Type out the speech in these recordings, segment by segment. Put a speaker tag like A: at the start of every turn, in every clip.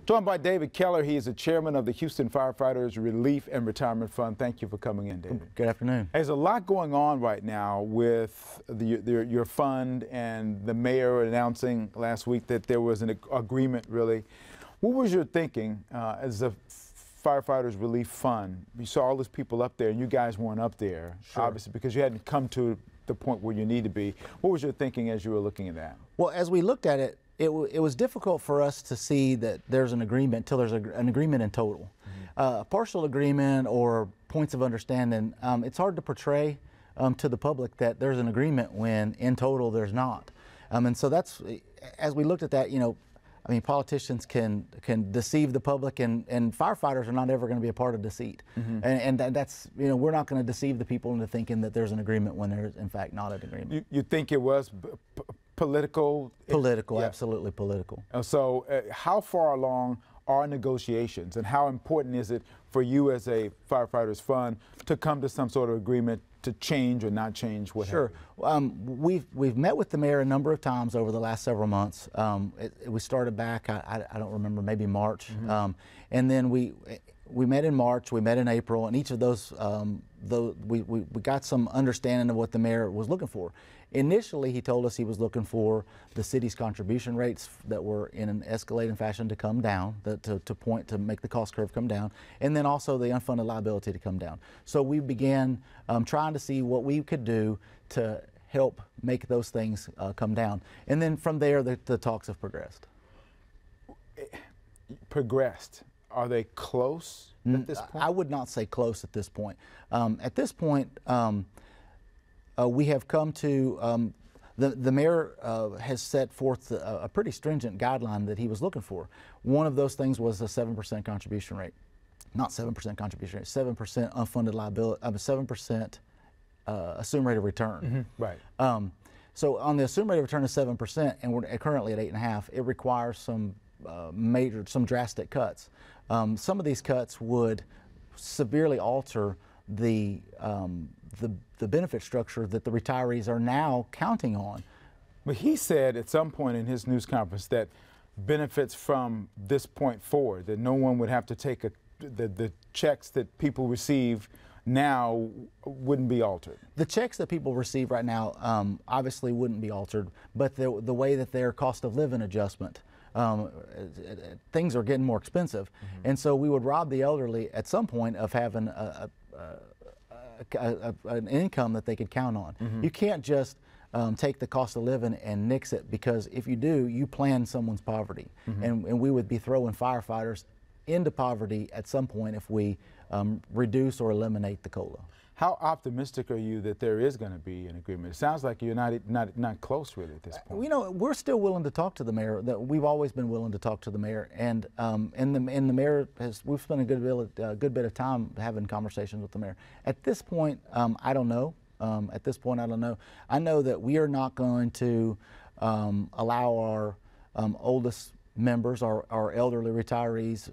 A: Joined by David Keller. He is the chairman of the Houston Firefighters Relief and Retirement Fund. Thank you for coming in, David.
B: Good afternoon.
A: There's a lot going on right now with your fund, and the mayor announcing last week that there was an agreement, really. What was your thinking as a Firefighters Relief Fund? You saw all those people up there, and you guys weren't up there,
B: Sure.
A: Obviously, because you hadn't come to the point where you need to be. What was your thinking as you were looking at that?
B: Well, as we looked at it, it was difficult for us to see that there's an agreement till there's an agreement in total. A partial agreement or points of understanding, it's hard to portray to the public that there's an agreement when in total there's not. And so that's, as we looked at that, you know, I mean, politicians can deceive the public, and firefighters are not ever going to be a part of deceit. And that's, you know, we're not going to deceive the people into thinking that there's an agreement when there's in fact not an agreement.
A: You think it was political?
B: Political,
A: Yeah.
B: Absolutely political.
A: So how far along are negotiations, and how important is it for you as a firefighters fund to come to some sort of agreement to change or not change what
B: Sure. We've met with the mayor a number of times over the last several months. We started back, I don't remember, maybe March. And then we met in March, we met in April, and each of those, we got some understanding of what the mayor was looking for. Initially, he told us he was looking for the city's contribution rates that were in an escalating fashion to come down, to make the cost curve come down, and then also the unfunded liability to come down. So we began trying to see what we could do to help make those things come down. And then from there, the talks have progressed.
A: Are they close at this point?
B: I would not say close at this point. At this point, we have come to, the mayor has set forth a pretty stringent guideline that he was looking for. One of those things was a 7% contribution rate. Not 7% contribution rate, 7% unfunded liability, 7% assumed rate of return.
A: Right.
B: So on the assumed rate of return of 7%, and we're currently at 8.5%, it requires some some drastic cuts. Some of these cuts would severely alter the benefit structure that the retirees are now counting on.
A: But he said at some point in his news conference that benefits from this point forward, that no one would have to take the checks that people receive now wouldn't be altered.
B: The checks that people receive right now obviously wouldn't be altered, but the way that their cost of living adjustment, things are getting more expensive. And so we would rob the elderly at some point of having an income that they could count on. You can't just take the cost of living and nix it, because if you do, you plan someone's poverty. And we would be throwing firefighters into poverty at some point if we reduce or eliminate the COLA.
A: How optimistic are you that there is going to be an agreement? It sounds like you're not close really at this point.
B: You know, we're still willing to talk to the mayor. We've always been willing to talk to the mayor, and the mayor has. We've spent a good bit of time having conversations with the mayor. At this point, I don't know. At this point, I don't know. I know that we are not going to allow our oldest members, our elderly retirees,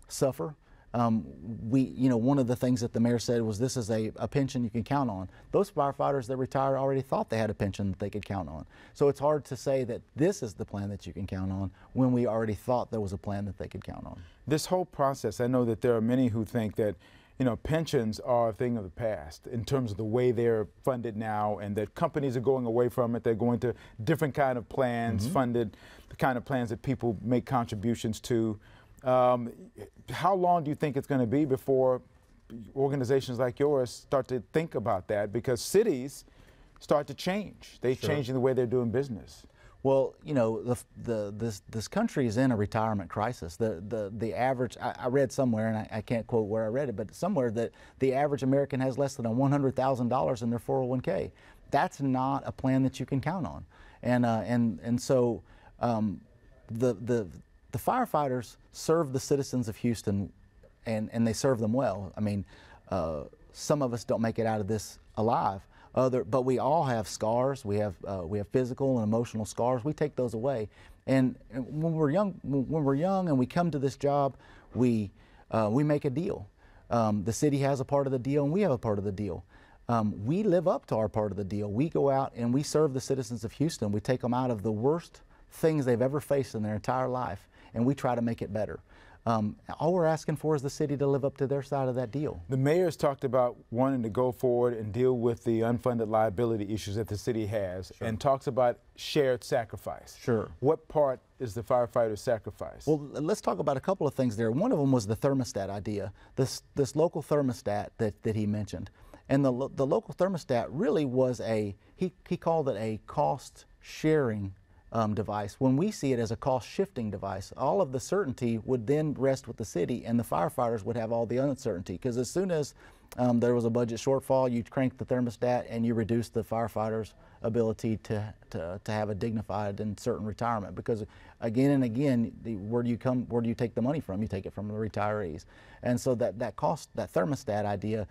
B: suffer. You know, one of the things that the mayor said was, this is a pension you can count on. Those firefighters that retired already thought they had a pension that they could count on. So it's hard to say that this is the plan that you can count on when we already thought there was a plan that they could count on.
A: This whole process, I know that there are many who think that, you know, pensions are a thing of the past in terms of the way they're funded now, and that companies are going away from it. They're going to different kind of plans, funded the kind of plans that people make contributions to. How long do you think it's going to be before organizations like yours start to think about that? Because cities start to change. They're changing the way they're doing business.
B: Well, you know, this country is in a retirement crisis. The average, I read somewhere, and I can't quote where I read it, but somewhere that the average American has less than $100,000 in their 401k. That's not a plan that you can count on. And so the firefighters serve the citizens of Houston, and they serve them well. I mean, some of us don't make it out of this alive. But we all have scars. We have physical and emotional scars. We take those away, and when we're young and we come to this job, we make a deal. The city has a part of the deal, and we have a part of the deal. We live up to our part of the deal. We go out and we serve the citizens of Houston. We take them out of the worst things they've ever faced in their entire life, and we try to make it better. All we're asking for is the city to live up to their side of that deal.
A: The mayor's talked about wanting to go forward and deal with the unfunded liability issues that the city has, and talks about shared sacrifice.
B: Sure.
A: What part is the firefighter sacrifice?
B: Well, let's talk about a couple of things there. One of them was the thermostat idea, this local thermostat that he mentioned. And the local thermostat really was he called it a cost sharing device, when we see it as a cost-shifting device. All of the certainty would then rest with the city, and the firefighters would have all the uncertainty, because as soon as there was a budget shortfall, you crank the thermostat and you reduce the firefighters' ability to have a dignified and certain retirement, because again and again, where do you take the money from? You take it from the retirees. And so that thermostat idea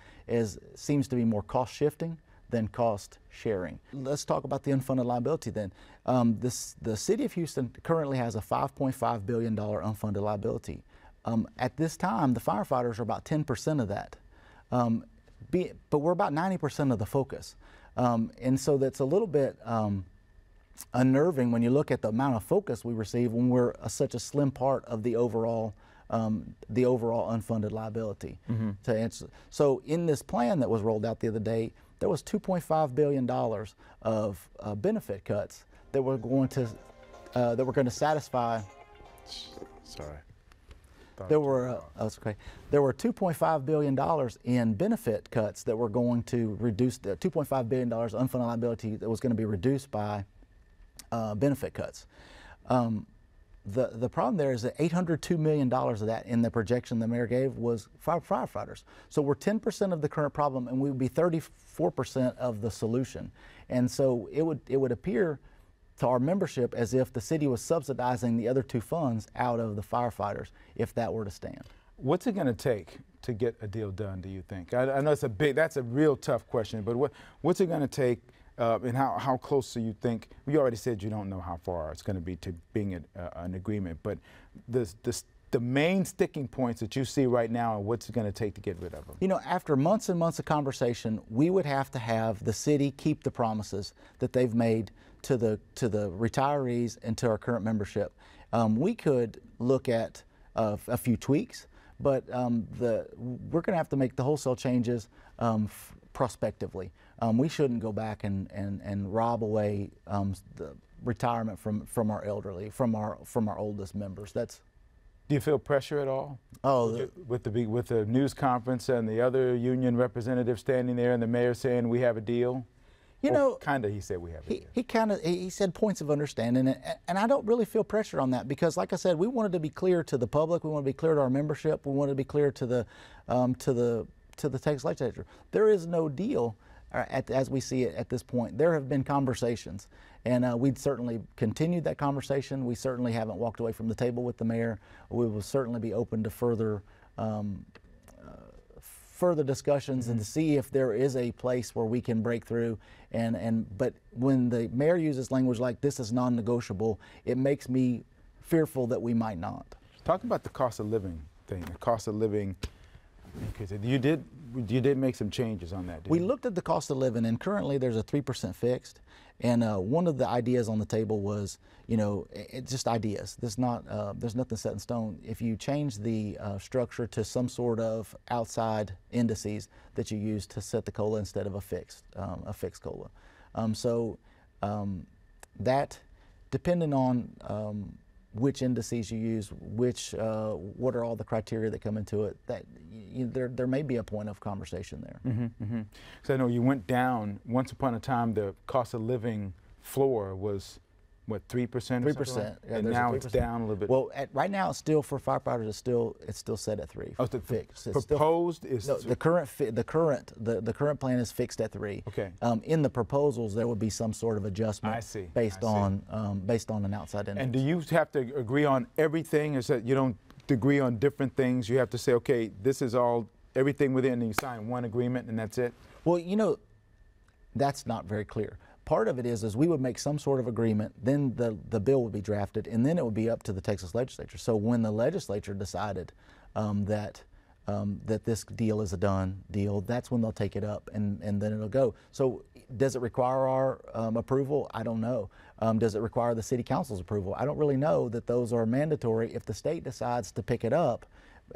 B: seems to be more cost-shifting than cost sharing. Let's talk about the unfunded liability then. The city of Houston currently has a $5.5 billion unfunded liability. At this time, the firefighters are about 10% of that. But we're about 90% of the focus. And so that's a little bit unnerving when you look at the amount of focus we receive when we're such a slim part of the overall unfunded liability. To answer. So in this plan that was rolled out the other day, there was $2.5 billion of benefit cuts that were going to satisfy.
A: Sorry.
B: There were There were $2.5 billion in benefit cuts that were going to reduce the $2.5 billion unfunded liability that was going to be reduced by benefit cuts. The problem there is that $802 million of that in the projection the mayor gave was firefighters. So we're 10% of the current problem, and we would be 34% of the solution. And so it would appear to our membership as if the city was subsidizing the other two funds out of the firefighters if that were to stand.
A: What's it going to take to get a deal done, do you think? I know that's a real tough question, but what's it going to take? And how close do you think? You already said you don't know how far it's going to be to being an agreement, but the main sticking points that you see right now, and what's it going to take to get rid of them?
B: You know, after months and months of conversation, we would have to have the city keep the promises that they've made to the retirees and to our current membership. We could look at a few tweaks, but we're going to have to make the wholesale changes prospectively. We shouldn't go back and rob away the retirement from our elderly, from our oldest members.
A: Do you feel pressure at all?
B: Oh,
A: with the news conference and the other union representatives standing there and the mayor saying we have a deal?
B: You know,
A: kind of, he said we have a deal.
B: He said points of understanding, and I don't really feel pressure on that, because, like I said, we wanted to be clear to the public, we want to be clear to our membership, we wanted to be clear to the Texas legislature. There is no deal as we see it at this point. There have been conversations, and we'd certainly continued that conversation. We certainly haven't walked away from the table with the mayor. We will certainly be open to further discussions and to see if there is a place where we can break through. But when the mayor uses language like this is non-negotiable, it makes me fearful that we might not.
A: Talk about the cost of living thing. The cost of living, because you did make some changes on that.
B: We looked at the cost of living, and currently there's a 3% fixed. And one of the ideas on the table was, you know, it's just ideas. There's nothing set in stone. If you change the structure to some sort of outside indices that you use to set the COLA instead of a fixed COLA. That, depending on which indices you use, what are all the criteria that come into it, there may be a point of conversation there.
A: So I know you went down, once upon a time the cost of living floor was, what, 3%?
B: 3%. Yeah,
A: and now it's down a little bit.
B: Well, right now it's still, for firefighters, it's still set at 3.
A: Oh, the
B: fixed.
A: Proposed is
B: no, the current plan is fixed at 3.
A: Okay.
B: In the proposals, there would be some sort of adjustment based on an outside index.
A: And do you have to agree on everything? Is that you don't agree on different things? You have to say, okay, this is everything within, and you sign one agreement and that's it?
B: Well, you know, that's not very clear. Part of it is we would make some sort of agreement, then the bill would be drafted, and then it would be up to the Texas legislature. So when the legislature decided that that this deal is a done deal, that's when they'll take it up, and then it'll go. So does it require our approval? I don't know. Does it require the city council's approval? I don't really know that those are mandatory if the state decides to pick it up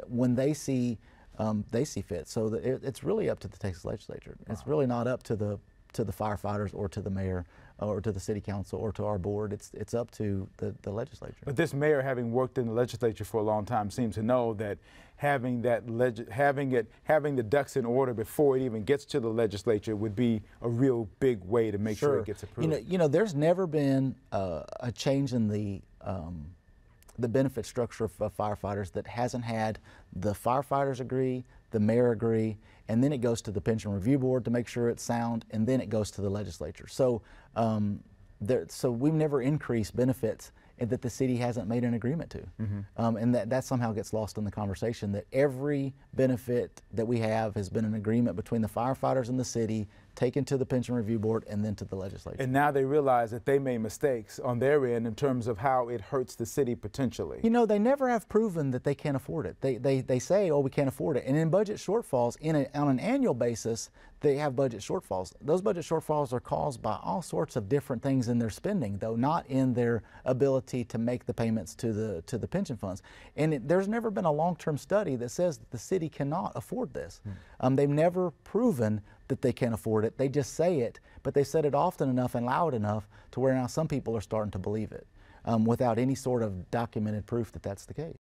B: when they see fit. So it's really up to the Texas legislature. It's really not up to the firefighters or to the mayor or to the city council or to our board. It's up to the legislature.
A: But this mayor, having worked in the legislature for a long time, seems to know that having the ducks in order before it even gets to the legislature would be a real big way to make sure it gets approved.
B: You know, there's never been a change in the benefit structure of firefighters that hasn't had the firefighters agree, the mayor agree, and then it goes to the pension review board to make sure it's sound, and then it goes to the legislature. So, so we've never increased benefits that the city hasn't made an agreement to, and that somehow gets lost in the conversation. That every benefit that we have has been an agreement between the firefighters and the city, taken to the pension review board, and then to the legislature.
A: And now they realize that they made mistakes on their end in terms of how it hurts the city potentially.
B: You know, they never have proven that they can't afford it. They say, oh, we can't afford it. And in budget shortfalls, on an annual basis, they have budget shortfalls. Those budget shortfalls are caused by all sorts of different things in their spending, though not in their ability to make the payments to the pension funds. And there's never been a long-term study that says that the city cannot afford this. They've never proven that they can't afford it. They just say it, but they said it often enough and loud enough to where now some people are starting to believe it without any sort of documented proof that that's the case.